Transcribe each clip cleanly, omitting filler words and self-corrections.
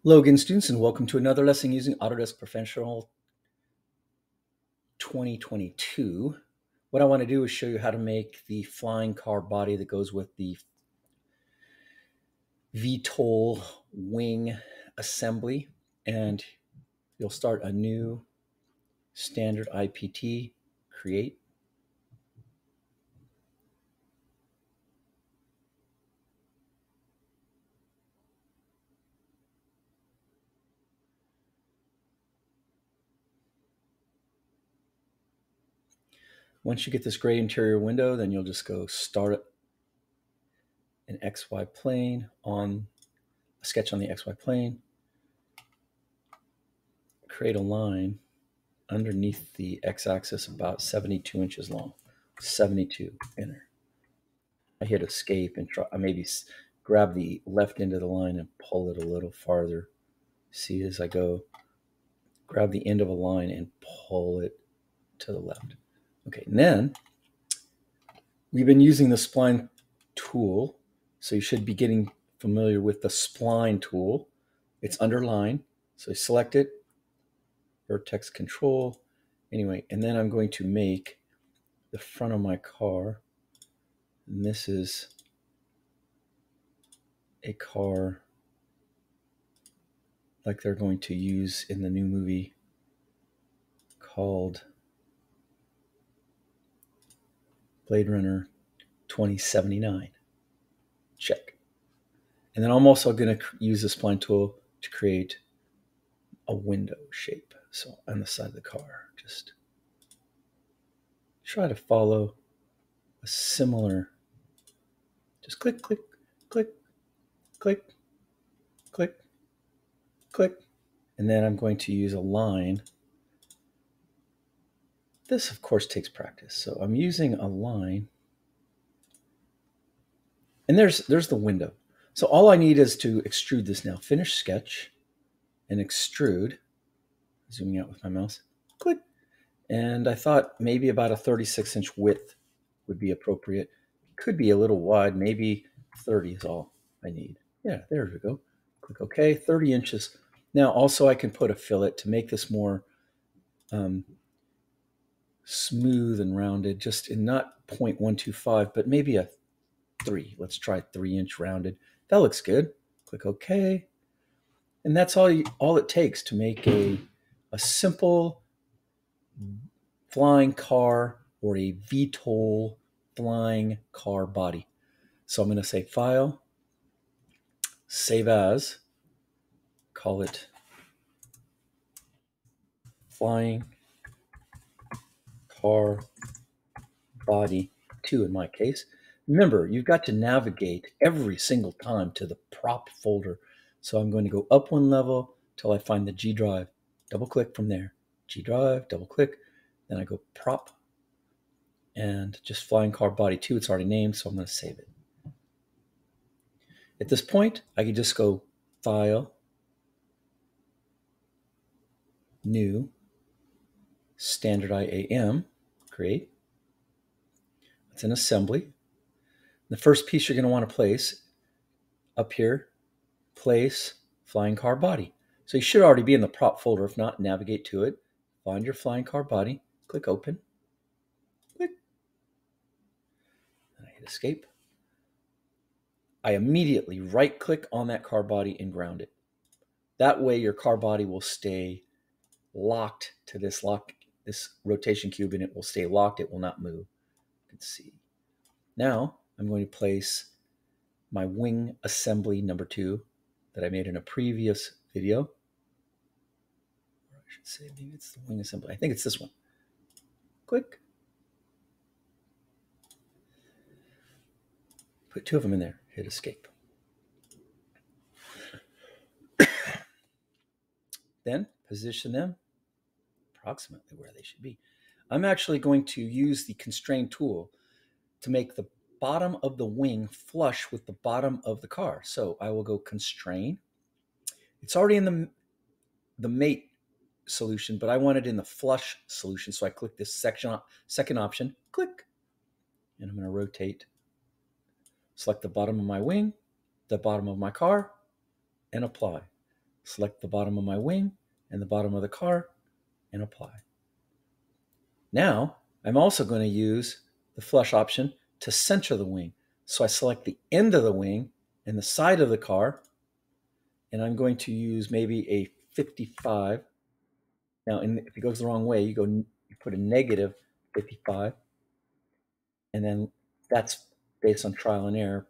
Logan students, and welcome to another lesson using Autodesk Professional 2022. What I want to do is show you how to make the flying car body that goes with the VTOL wing assembly. And you'll start a new standard IPT, create. Once you get this gray interior window, then you'll just go start an XY plane on a sketch on the XY plane, create a line underneath the x-axis about 72 inches long. 72, enter. I hit escape and try, maybe grab the left end of the line and pull it a little farther. See, as I go, grab the end of a line and pull it to the left. Okay, and then we've been using the spline tool, so you should be getting familiar with the spline tool. It's underlined, so I select it, vertex control. Anyway, and then I'm going to make the front of my car, and this is a car like they're going to use in the new movie called Blade Runner 2079. Check. And then I'm also going to use the spline tool to create a window shape. So on the side of the car, just try to follow a similar, just click, click, click, click, click, click. And then I'm going to use a line. This, of course, takes practice. So I'm using a line. And there's the window. So all I need is to extrude this now. Finish sketch and extrude. Zooming out with my mouse. Click. And I thought maybe about a 36-inch width would be appropriate. Could be a little wide. Maybe 30 is all I need. Yeah, there we go. Click OK. 30 inches. Now also I can put a fillet to make this more smooth and rounded, just in not 0.125, but maybe a 3. Let's try 3-inch rounded. That looks good. Click OK. And that's all it takes to make a simple flying car or a VTOL flying car body. So I'm going to say File, Save As, call it Flying Car Body 2 in my case. Remember, you've got to navigate every single time to the prop folder. So I'm going to go up one level till I find the G drive. Double click from there. G drive, double click. Then I go prop and just Flying Car Body 2. It's already named, so I'm going to save it. At this point, I can just go File, New, Standard IAM, create. It's an assembly. The first piece you're going to want to place up here, place Flying Car Body. So you should already be in the prop folder. If not, navigate to it. Find your Flying Car Body. Click Open. Click. And I hit Escape. I immediately right-click on that car body and ground it. That way your car body will stay locked to this rotation cube, and it will stay locked. It will not move. You can see. Now I'm going to place my wing assembly number 2 that I made in a previous video. Or I should say maybe it's the wing assembly. I think it's this one. Click. Put 2 of them in there. Hit Escape. Then position them approximately where they should be. I'm actually going to use the constrain tool to make the bottom of the wing flush with the bottom of the car. So I will go constrain. It's already in the mate solution, but I want it in the flush solution. So I click this second option, click, and I'm going to rotate, select the bottom of my wing, the bottom of my car, and apply. select the bottom of my wing and the bottom of the car, and apply. Now, I'm also going to use the flush option to center the wing. So I select the end of the wing and the side of the car, and I'm going to use maybe a 55. Now, if it goes the wrong way, you put a negative 55, and then that's based on trial and error.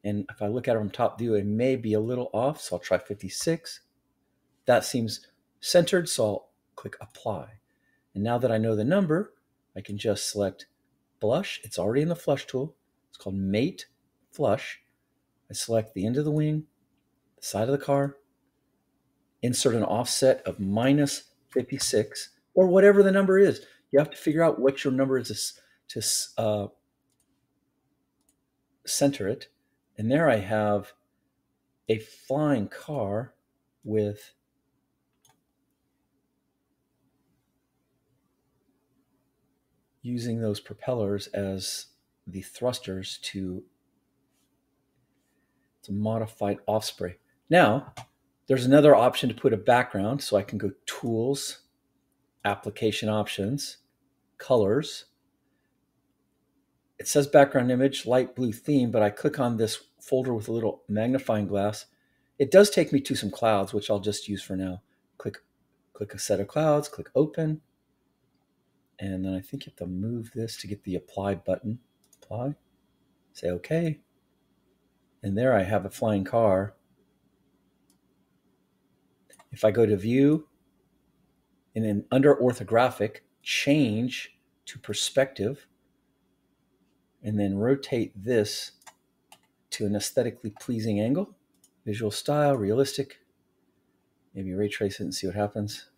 And if I look at it from top view, it may be a little off, so I'll try 56. That seems centered, so I'll click apply. And now that I know the number, I can just select blush. It's already in the flush tool. It's called Mate Flush. I select the end of the wing, the side of the car, insert an offset of minus 56, or whatever the number is. You have to figure out what your number is to center it. And there I have a flying car with using those propellers as the thrusters to modified Offspray. Now, there's another option to put a background, so I can go Tools, Application Options, Colors. It says background image, light blue theme, but I click on this folder with a little magnifying glass. It does take me to some clouds, which I'll just use for now. Click a set of clouds, click open, and then I think you have to move this to get the apply button. Apply, say okay, and there I have a flying car. If I go to view, and then under orthographic, change to perspective, and then rotate this to an aesthetically pleasing angle. Visual style, realistic. Maybe ray trace it and see what happens.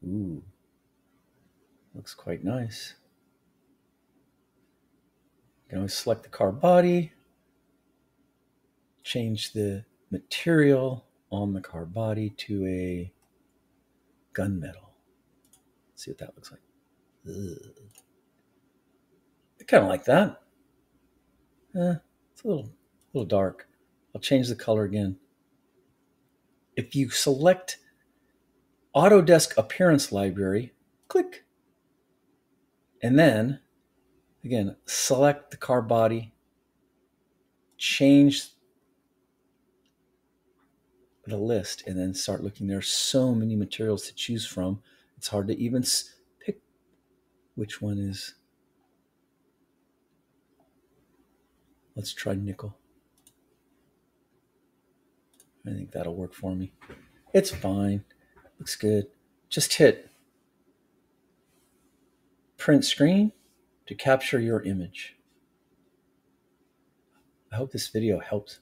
Ooh, looks quite nice. You can always select the car body, change the material on the car body to a gunmetal. See what that looks like. Ugh. I kind of like that. It's a little dark. I'll change the color again. If you select Autodesk Appearance Library, click. And then, again, select the car body, change the list, and then start looking. There's so many materials to choose from. It's hard to even pick which one is. Let's try nickel. I think that'll work for me. It's fine. Looks good. Just hit print screen to capture your image. I hope this video helps.